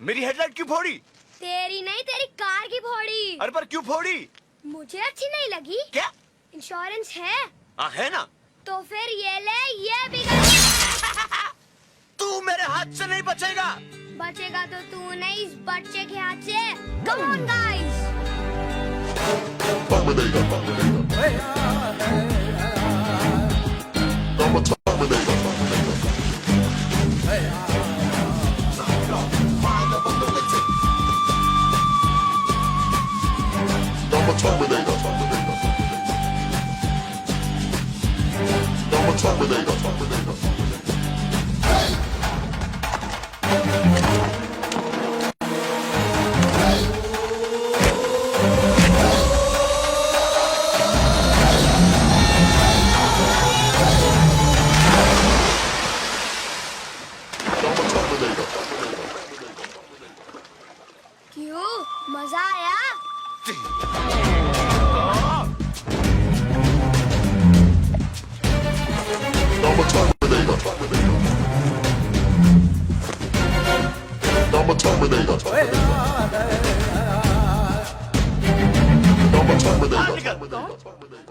मेरी हेडलाइट क्यों फोड़ी? तेरी नहीं, तेरी कार की फोड़ी। अरे पर क्यों फोड़ी? मुझे अच्छी नहीं लगी। क्या? इंश्योरेंस है? हाँ है ना। तो फिर ये ले, ये बिगड़। तू मेरे हाथ से नहीं बचेगा। बचेगा तो तू नहीं, इस बच्चे के हाथ से। Come on guys. क्यों, मजा आया?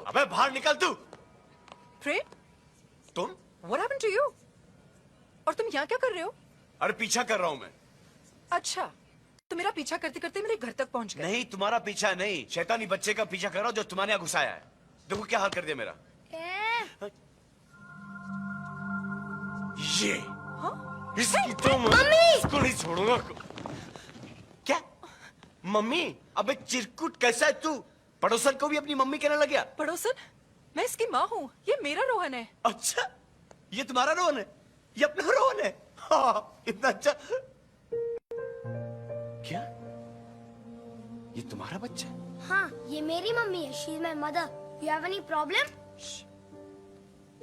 अबे बाहर निकल तू। प्रेम, तुम? what happened to you? और तुम यहाँ क्या कर रहे हो? अरे पीछा कर रहा हूँ मैं। अच्छा, तो मेरा पीछा करते करते मेरे घर तक पहुँच गए। नहीं, तुम्हारा पीछा नहीं, शैतानी बच्चे का पीछा कर रहा हूँ जो तुम्हारे यहाँ घुसाया है। देखो क्या हाल कर दिया मेरा। ये हाँ? इसकी तो मम्मी! इसको नहीं छोड़ूंगा। क्या? मम्मी? अबे चिरकुट कैसा है तू? पड़ोसन को भी अपनी मम्मी कहने लग गया? पड़ोसन? मैं इसकी माँ हूँ। ये मेरा रोहन है। अच्छा, ये तुम्हारा रोहन है? ये अपना रोहन है? हाँ, इतना अच्छा। क्या? ये तुम्हारा बच्चा है? हाँ, ये मेरी मम्मी है। She is my mother. You have any problem?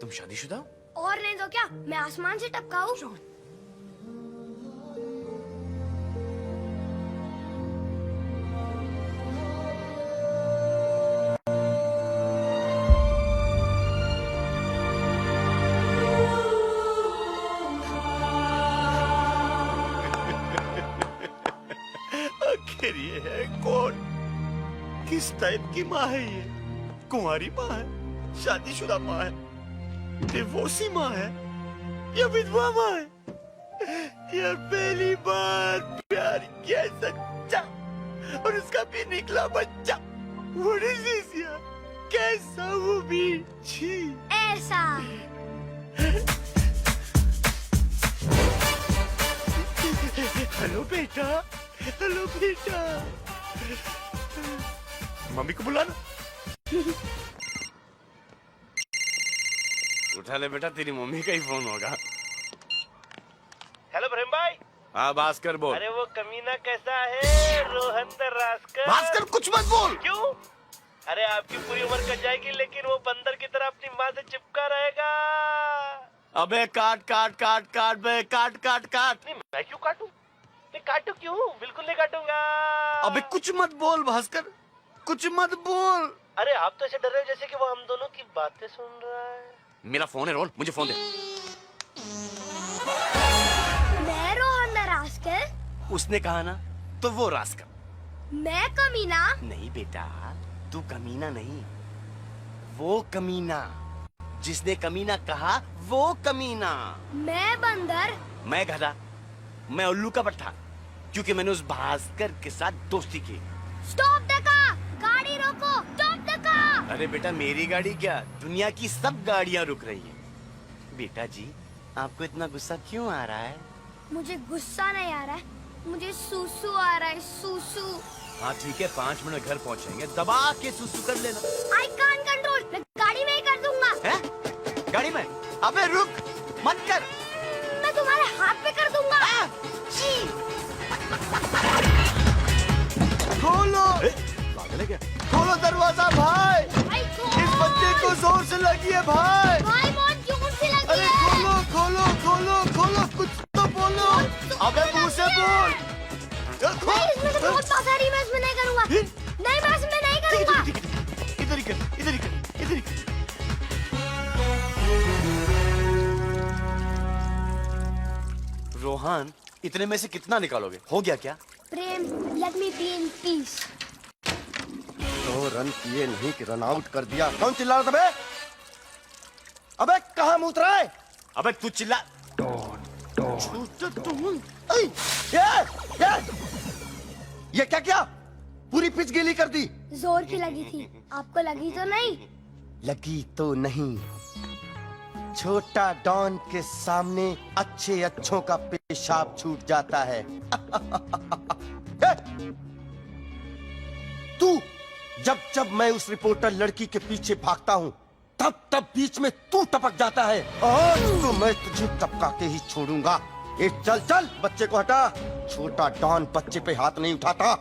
तुम शादीशुदा हो? और नहीं तो क्या, मैं आसमान से टपका हूँ। रोहन, आखिर ये है कौन? किस टाइप की माँ है ये? कुंवारी माँ है, शादीशुदा माँ है, डिवोर्सी माँ है या विधवा माँ है? यार पहली बार प्यार किया सच्चा और उसका भी निकला बच्चा। What is this यार? कैसा वो भी? छी। ऐसा। हेलो बेटा, हेलो बेटा। मम्मी को बुलाना। उठा ले बेटा, तेरी मम्मी का ही फोन होगा। हेलो प्रेम भाई। हाँ भास्कर बोल। अरे वो कमीना कैसा है रोहन द रास्कल? भास्कर कुछ मत बोल। क्यों? अरे आपकी पूरी उम्र कट जाएगी लेकिन वो बंदर की तरह अपनी माँ से चिपका रहेगा। अबे काट काट काट काट बे, काट काट काट। नहीं, मैं क्यों काटूं? मैं काटूं क्यों? बिल्कुल नहीं काटूंगा। अबे कुछ मत बोल भास्कर, कुछ मत बोल। अरे आप तो ऐसे डर रहे हो जैसे कि वो हम दोनों की बातें सुन रहा है। मेरा फोन है रोल, मुझे फोन दे। मैं रोहन द रास्कल। उसने कहा ना, तो वो रास्कल। मैं कमीना। नहीं बेटा, तू कमीना नहीं, वो कमीना। जिसने कमीना कहा वो कमीना। मैं बंदर। मैं गधा, मैं उल्लू का पट्टा, क्योंकि मैंने उस भास्कर के साथ दोस्ती की। स्टॉप द कार, गाड़ी रोको। Stop the car. अरे बेटा मेरी गाड़ी क्या, दुनिया की सब गाड़ियां रुक रही हैं। बेटा जी, आपको इतना गुस्सा क्यों आ रहा है? मुझे गुस्सा नहीं आ रहा है, मुझे सूसू आ रहा है, सूसू। हाँ ठीक है, 5 मिनट घर पहुंचेंगे, दबा के सुसु कर लेना। आई कांट कंट्रोल, मैं गाड़ी में ही कर दूंगा। है? गाड़ी में? अबे रुक, मत कर। मैं तुम्हारे हाथ पे कर दूंगा। खोलो। पागल है क्या? खोलो दरवाजा भाई। भाई इस बच्चे को जोर से लगी है भाई। भाई बहुत जोर से लगी अरे है। खोलो खोलो खोलो खोलो, कुछ तो बोलो। अबे मुंह से बोल। नहीं, इसमें से बहुत पास आ रही है, मैं इसमें नहीं करूंगा। नहीं, मैं इसमें नहीं करूंगा। इधर ही कर, इधर ही कर, इधर ही कर। रोहन, इतने में से कितना निकालोगे? हो गया क्या? Prem, let me be in peace. तो रन किए नहीं कि रन आउट कर दिया। कौन चिल्ला रहा था बे? अबे कहाँ मुँह रहा है? अबे तू चिल्ला। ये क्या पूरी पिच गीली कर दी। जोर की लगी थी, आपको लगी तो नहीं? लगी तो नहीं। छोटा डॉन के सामने अच्छों का पेशाब छूट जाता है। तू जब मैं उस रिपोर्टर लड़की के पीछे भागता हूँ तब बीच में तू टपक जाता है। आज तो मैं तुझे टपका के ही छोड़ूंगा। ए चल बच्चे को हटा। छोटा डॉन बच्चे पे हाथ नहीं उठाता।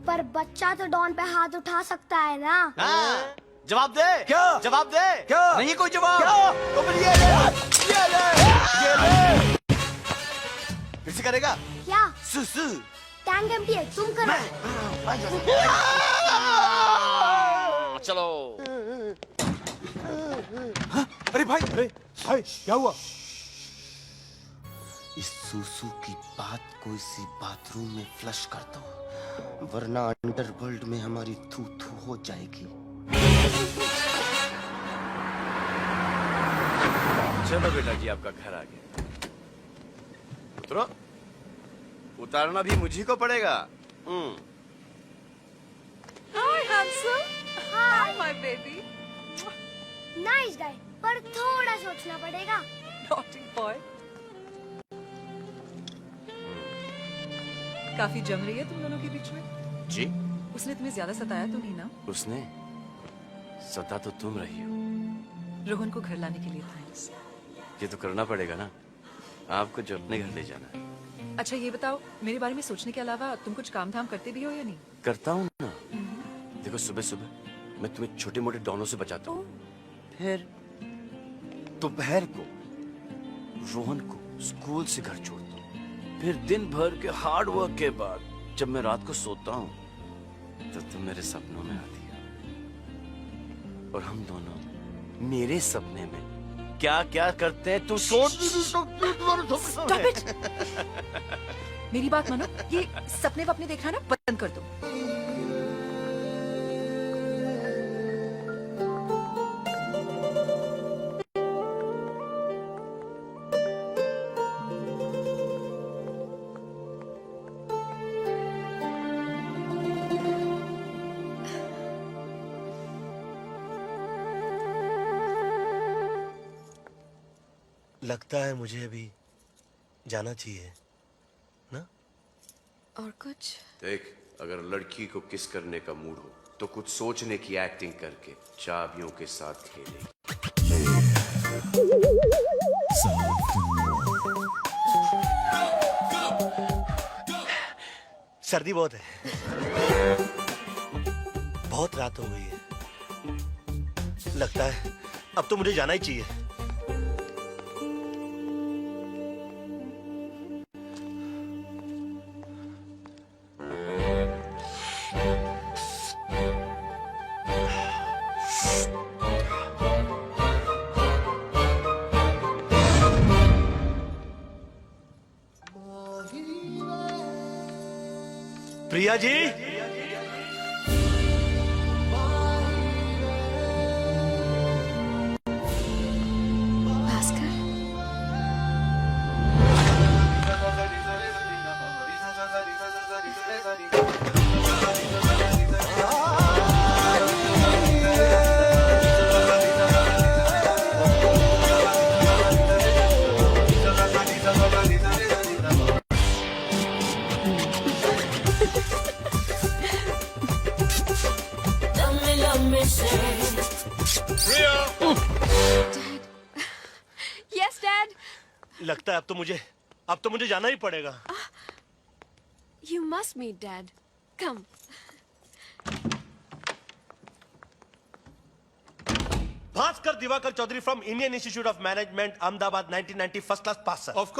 पर बच्चा तो डॉन पे हाथ उठा सकता है ना? हाँ, जवाब दे। क्या जवाब दे? क्या नहीं कोई जवाब? क्या? तो फिर ये ले। फिर से करेगा? क्या? सुसु। टैंक एम्प्टी है, तुम करो। चलो। अरे भाई क्या हुआ? इस सूसू की बात को इसी बाथरूम में फ्लश कर दो, वरना अंडरवर्ल्ड में हमारी थू थू हो जाएगी। चलो बेटा जी, आपका घर आ गया। उतरो। उतारना भी मुझी को पड़ेगा। Hi, handsome. Hi, my baby. Nice guy, पर थोड़ा सोचना पड़ेगा। Naughty boy. काफी जम रही है तुम दोनों के बीच में। जी? उसने तुम्हें ज्यादा सताया तो नहीं ना? उसने सता तो तुम रही हो। रोहन को घर लाने के लिए थैंक्स। ये तो करना पड़ेगा ना, आपको जो अपने घर ले जाना है। अच्छा ये बताओ, मेरे बारे में सोचने के अलावा तुम कुछ काम धाम करते भी हो या नहीं? करता हूँ ना। देखो सुबह सुबह मैं तुम्हें छोटे मोटे डॉनों से बचाता हूँ, फिर दोपहर को रोहन को स्कूल से घर छोड़ता हूँ, फिर दिन भर के हार्ड वर्क के बाद जब मैं रात को सोता हूँ तो तुम मेरे सपनों में आती हो, और हम दोनों मेरे सपने में क्या क्या करते हैं तुम सोच भी नहीं सकती। तुम्हारे Stop it! मेरी बात मानो, ये सपने वपने देखना ना बंद कर दो। लगता है मुझे अभी जाना चाहिए ना। और कुछ? देख, अगर लड़की को किस करने का मूड हो तो कुछ सोचने की एक्टिंग करके चाबियों के साथ खेले। सर्दी बहुत है, बहुत रात हो गई है। लगता है अब तो मुझे जाना ही चाहिए। Priya ji, Bhaskar, Yes, Dad. लगता है अब तो मुझे जाना ही पड़ेगा। You must meet Dad. Come. Bhaskar Diwakar Chaudhary from Indian Institute of Management, Ahmedabad, 1990, first class pass sir. Of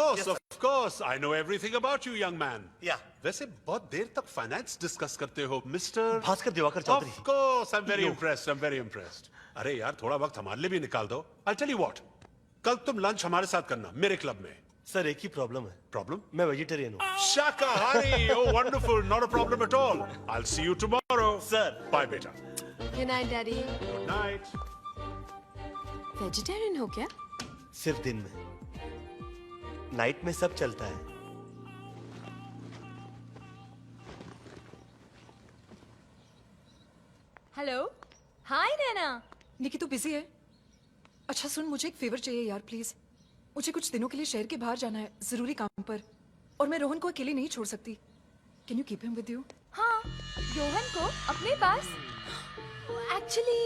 course, I know everything about you, young man. या वैसे बहुत देर तक फाइनेंस डिस्कस करते हो, mister Bhaskar Diwakar Chaudhary. Of course, I'm very You. impressed. I'm very impressed. अरे यार, थोड़ा वक्त हमारे लिए भी निकाल दो। I'll tell you what. कल तुम लंच हमारे साथ करना, मेरे क्लब में। सर एक ही प्रॉब्लम है, Problem? मैं वेजिटेरियन हूँ। Shakahari. Oh, wonderful. Not a problem at all. I'll see you tomorrow. Sir. Bye, beta. Good night, Daddy. Good night. Vegetarian हो क्या? सिर्फ दिन में, नाइट में सब चलता है। हेलो हाय नैना। निकी तू बिजी है? अच्छा सुन, मुझे एक फेवर चाहिए यार प्लीज। मुझे कुछ दिनों के लिए शहर के बाहर जाना है, जरूरी काम पर, और मैं रोहन को अकेले नहीं छोड़ सकती। Can you keep him with you? हाँ, रोहन को अपने पास? Actually,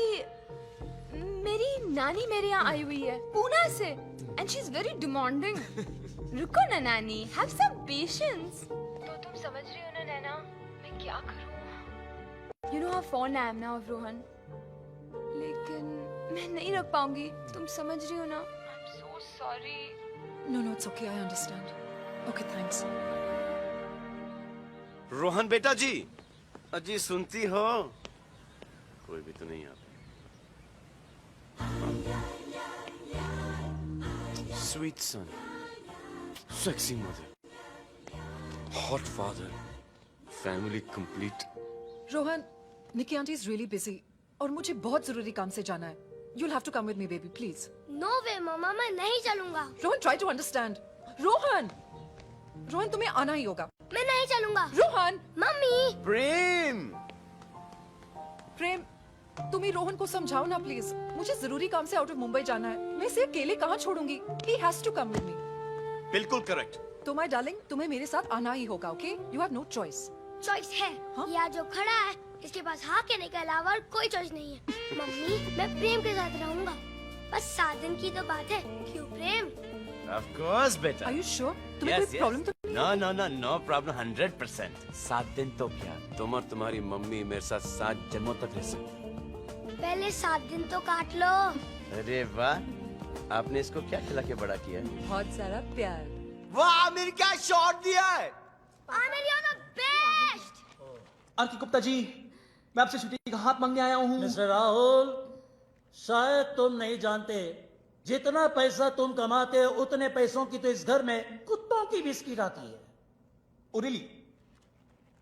मेरी नानी मेरे यहाँ आई हुई है पूना से, and she's very demanding. रुको ना नानी, have some patience. तो तुम समझ रही हो ना नैना, मैं क्या करूँ? You know how fond I am now of Rohan, लेकिन मैं नहीं रख पाऊंगी, तुम समझ रही हो ना? I'm so sorry. No no it's okay, I understand. Okay thanks. Rohan बेटा जी, अजी सुनती हो? कोई भी तो नहीं यहाँ पे। Sweet son, sexy mother, hot father, family complete. Rohan, Nikki aunty is really busy और मुझे बहुत जरूरी काम से जाना है। You'll have to come with me, baby, please. No way मम्मा, मैं नहीं चलूंगा। Rohan, try to understand. Rohan, Rohan तुम्हें आना ही होगा। मैं नहीं चलूंगा। रोहन, मम्मी। प्रेम, प्रेम, तुम ही रोहन को समझाओ ना प्लीज। मुझे जरूरी काम से आउट ऑफ मुंबई जाना है। मैं इसे अकेले कहाँ छोड़ूंगी? He has to come with me. बिल्कुल करेक्ट। तो माय डार्लिंग, तुम्हें मेरे साथ आना ही होगा, okay? You have no choice. Choice है। हाँ? यहाँ जो खड़ा है, इसके पास हाँ कहने के अलावा और कोई चॉइस नहीं है। मम्मी, मैं प्रेम के साथ रहूंगा। बस 7 दिन की तो बात है। क्यों प्रेम? Of course, बेटा। Are you sure? तुम्हें कोई प्रॉब्लम तो नहीं? No problem, 100%। 7 दिन तो क्या, तुम और तुम्हारी मम्मी मेरे साथ 7 जन्मों तक रह सकती। पहले 7 दिन तो काट लो। अरे वाह, आपने इसको क्या खिला के बड़ा किया है? बहुत सारा प्यार। वाह, मेरी क्या शॉट दिया है। I'm the best. अंकित गुप्ता जी, मैं आपसे छुट्टी का हाथ मांगने आया हूँ। मिस्टर राहुल, शायद तुम नहीं जानते, जितना पैसा तुम कमाते हो उतने पैसों की तो इस घर में कुत्तों की बिस्किट आती है। Oh really?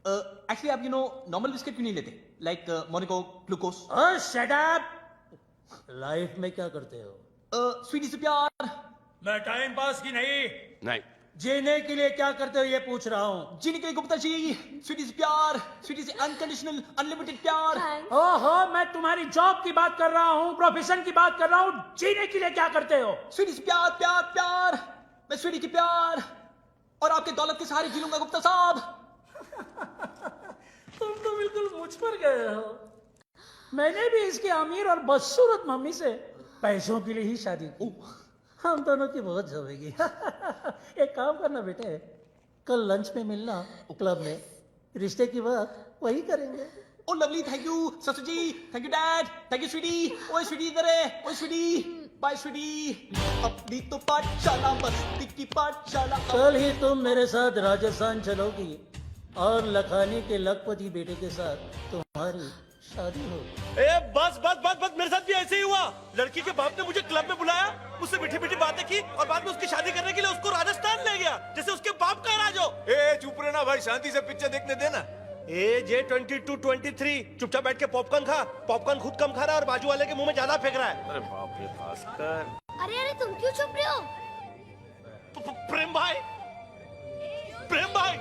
एक्चुअली आप नॉर्मल बिस्किट क्यों नहीं लेते? Like Monaco, glucose. Shut up. Life में क्या करते हो? स्वीटी से प्यार। मैं टाइम पास की नहीं, नहीं, जीने के लिए क्या करते हो ये पूछ रहा हूँ। जीने के लिए गुप्ता जी, स्वीटी से प्यार, स्वीटी से अनकंडीशनल अनलिमिटेड प्यार। ओहो, मैं तुम्हारी जॉब की बात कर रहा हूँ, प्रोफेशन की बात कर रहा हूँ। जीने के लिए क्या करते हो? स्वीटी से प्यार, प्यार, प्यार। मैं स्वीटी की प्यार और आपके दौलत के सहारे जी लूंगा गुप्ता साहब। तुम तो बिल्कुल मुझ पर गए हो। मैंने भी इसकी अमीर और बदसूरत मम्मी से पैसों के लिए ही शादी की। हम दोनों की बहुत जमेगी। एक काम करना बेटे, कल लंच में मिलना क्लब में, रिश्ते की बात वही करेंगे। ओ लवली, थैंक यू ससुर ji, thank you dad, thank you sweetie. ओए स्वीटी इधर है, ओए स्वीटी, बाय स्वीटी। अपनी तो पाठशाला मस्ती की पाठशाला। कल ही तुम मेरे साथ राजस्थान चलोगी और लखानी के लखपति बेटे के साथ तुम्हारी शादी होगी। ए बस बस बस बस, मेरे साथ भी ऐसे ही हुआ। लड़की के बाप ने मुझे क्लब में बुलाया, उससे मीठी मीठी बातें की और बाद में उसकी शादी करने के लिए उसको राजस्थान ले गया, जैसे उसके बाप का राज हो। ए चुप रहना भाई, शांति से पिक्चर देखने देना। एज 22, 23, चुपचाप बैठ के पॉपकॉर्न खा। पॉपकॉर्न खुद कम खा रहा है और बाजू वाले के मुंह में ज्यादा फेंक रहा है। अरे बाप रे भास्कर। अरे अरे, तुम क्यों चुप रहे हो? प्रेम भाई, प्रेम भाई,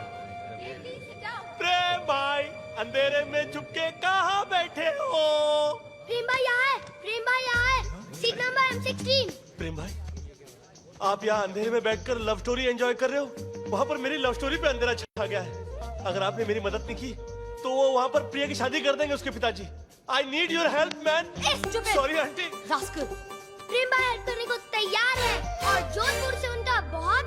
प्रेम भाई, अंधेरे में चुपके कहाँ बैठे हो? प्रेम भाई यहाँ है, प्रेम भाई यहाँ है, सीट नंबर M16। प्रेम भाई, आप यहाँ अंधेरे में बैठकर लव स्टोरी एंजॉय कर रहे हो। वहाँ पर मेरी लव स्टोरी पे अंधेरा छा गया है। अगर आपने मेरी मदद नहीं की तो वो वहाँ पर प्रिया की शादी कर देंगे उसके पिताजी। I need your help man. Sorry aunty. Prem भाई हेल्प करने को तैयार है और जोधपुर से उनका बहुत